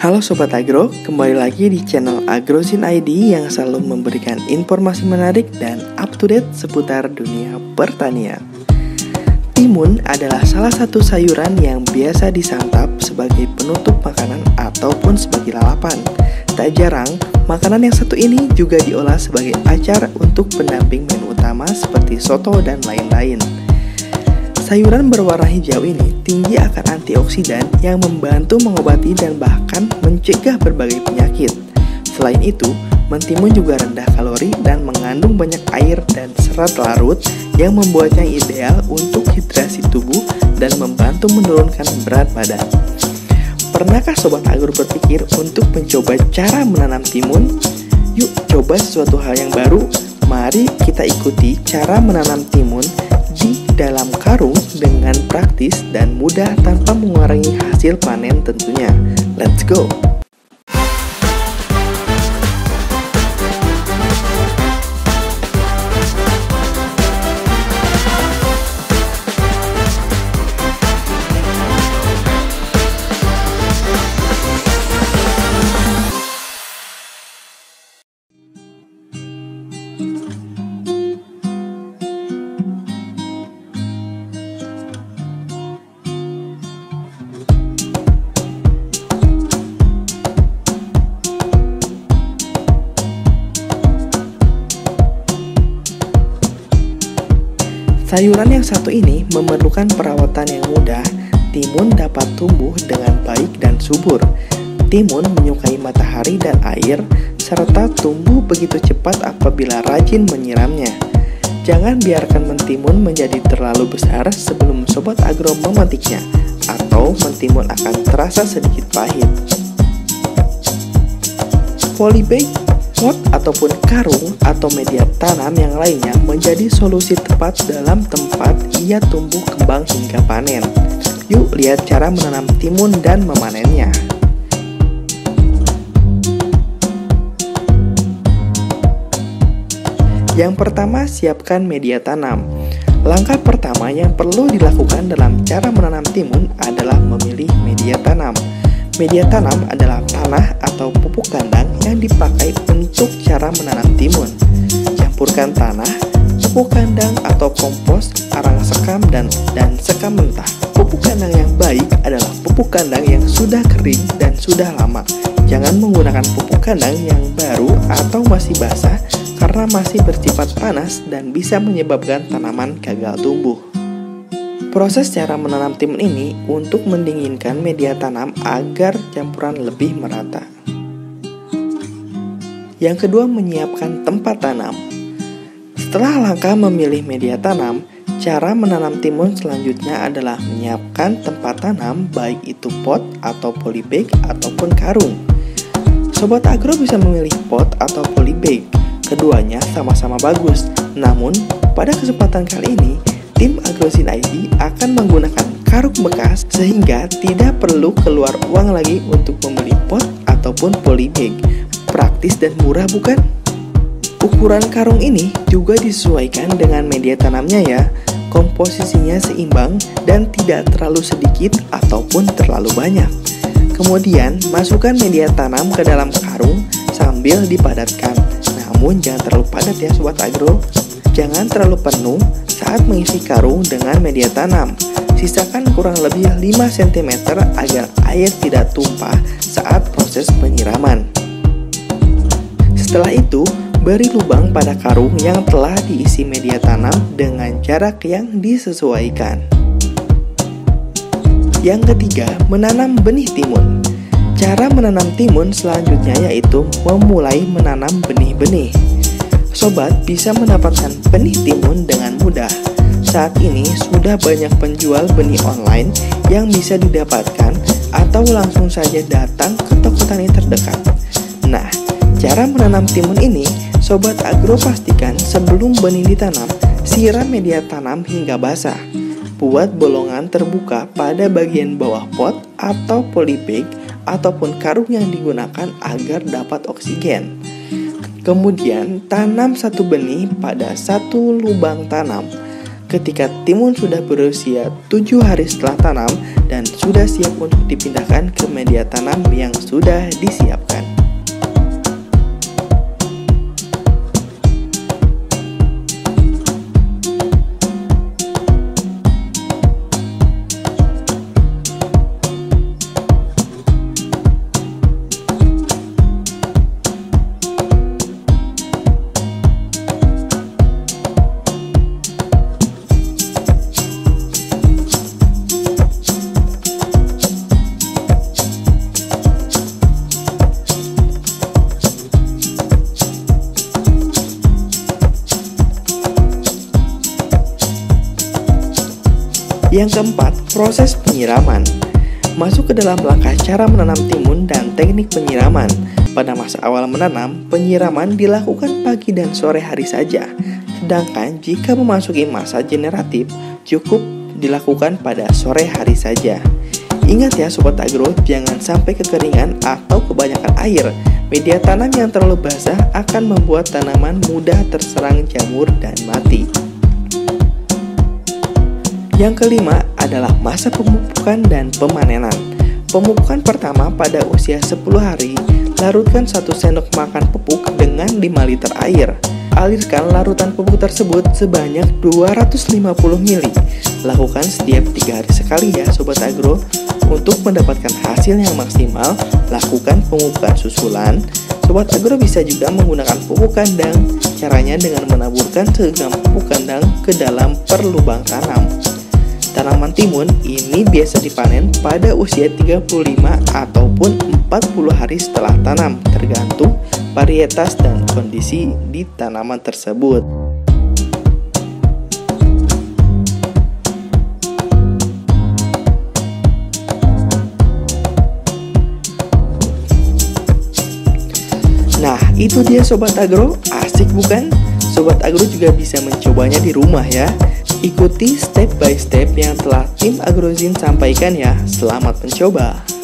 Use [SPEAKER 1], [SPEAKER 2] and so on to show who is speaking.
[SPEAKER 1] Halo Sobat Agro, kembali lagi di channel AgroZin ID yang selalu memberikan informasi menarik dan up to date seputar dunia pertanian. Timun adalah salah satu sayuran yang biasa disantap sebagai penutup makanan ataupun sebagai lalapan. Tak jarang, makanan yang satu ini juga diolah sebagai acar untuk pendamping menu utama seperti soto dan lain-lain. Sayuran berwarna hijau ini tinggi akan antioksidan yang membantu mengobati dan bahkan mencegah berbagai penyakit. Selain itu, mentimun juga rendah kalori dan mengandung banyak air dan serat larut yang membuatnya ideal untuk hidrasi tubuh dan membantu menurunkan berat badan. Pernahkah Sobat Agro berpikir untuk mencoba cara menanam timun? Yuk coba sesuatu hal yang baru. Mari kita ikuti cara menanam timun di dalam karung dengan praktis dan mudah tanpa mengurangi hasil panen tentunya. Let's go! Sayuran yang satu ini memerlukan perawatan yang mudah. Timun dapat tumbuh dengan baik dan subur. Timun menyukai matahari dan air, serta tumbuh begitu cepat apabila rajin menyiramnya. Jangan biarkan mentimun menjadi terlalu besar sebelum Sobat Agro memetiknya, atau mentimun akan terasa sedikit pahit. Polybag, pot ataupun karung atau media tanam yang lainnya menjadi solusi tepat dalam tempat ia tumbuh kembang hingga panen. Yuk lihat cara menanam timun dan memanennya. Yang pertama, siapkan media tanam. Langkah pertama yang perlu dilakukan dalam cara menanam timun adalah memilih media tanam. Media tanam adalah tanah atau pupuk kandang yang dipakai untuk cara menanam timun. Campurkan tanah, pupuk kandang atau kompos, arang sekam, dan sekam mentah. Pupuk kandang yang baik adalah pupuk kandang yang sudah kering dan sudah lama. Jangan menggunakan pupuk kandang yang baru atau masih basah karena masih bersifat panas dan bisa menyebabkan tanaman gagal tumbuh. Proses cara menanam timun ini untuk mendinginkan media tanam agar campuran lebih merata. Yang kedua, menyiapkan tempat tanam. Setelah langkah memilih media tanam, cara menanam timun selanjutnya adalah menyiapkan tempat tanam, baik itu pot atau polybag ataupun karung. Sobat Agro bisa memilih pot atau polybag. Keduanya sama-sama bagus. Namun, pada kesempatan kali ini, tim AgroZin ID akan menggunakan karung bekas sehingga tidak perlu keluar uang lagi untuk membeli pot ataupun polybag. Praktis dan murah bukan? Ukuran karung ini juga disesuaikan dengan media tanamnya ya. Komposisinya seimbang dan tidak terlalu sedikit ataupun terlalu banyak. Kemudian masukkan media tanam ke dalam karung sambil dipadatkan. Namun jangan terlalu padat ya Sobat Agro. Jangan terlalu penuh saat mengisi karung dengan media tanam. Sisakan kurang lebih 5 cm agar air tidak tumpah saat proses penyiraman. Setelah itu, beri lubang pada karung yang telah diisi media tanam dengan jarak yang disesuaikan. Yang ketiga, menanam benih timun. Cara menanam timun selanjutnya yaitu memulai menanam benih-benih. Sobat bisa mendapatkan benih timun dengan mudah. Saat ini sudah banyak penjual benih online yang bisa didapatkan atau langsung saja datang ke toko tani terdekat. Nah, cara menanam timun ini, Sobat Agro pastikan sebelum benih ditanam, siram media tanam hingga basah. Buat bolongan terbuka pada bagian bawah pot atau polybag ataupun karung yang digunakan agar dapat oksigen. Kemudian tanam satu benih pada satu lubang tanam. Ketika timun sudah berusia 7 hari setelah tanam dan sudah siap untuk dipindahkan ke media tanam yang sudah disiapkan. Yang keempat, proses penyiraman. Masuk ke dalam langkah cara menanam timun dan teknik penyiraman. Pada masa awal menanam, penyiraman dilakukan pagi dan sore hari saja. Sedangkan jika memasuki masa generatif, cukup dilakukan pada sore hari saja. Ingat ya Sobat Agro, jangan sampai kekeringan atau kebanyakan air. Media tanam yang terlalu basah akan membuat tanaman mudah terserang jamur dan mati. Yang kelima adalah masa pemupukan dan pemanenan. Pemupukan pertama pada usia 10 hari, larutkan 1 sendok makan pupuk dengan 5 liter air. Alirkan larutan pupuk tersebut sebanyak 250 ml. Lakukan setiap 3 hari sekali ya Sobat Agro. Untuk mendapatkan hasil yang maksimal, lakukan pemupukan susulan. Sobat Agro bisa juga menggunakan pupuk kandang. Caranya dengan menaburkan segenggam pupuk kandang ke dalam per lubang tanam. Tanaman timun ini biasa dipanen pada usia 35 ataupun 40 hari setelah tanam, tergantung varietas dan kondisi di tanaman tersebut. Nah, itu dia Sobat Agro, asik bukan? Sobat Agro juga bisa mencobanya di rumah ya. Ikuti step by step yang telah tim Agrozin sampaikan ya. Selamat mencoba.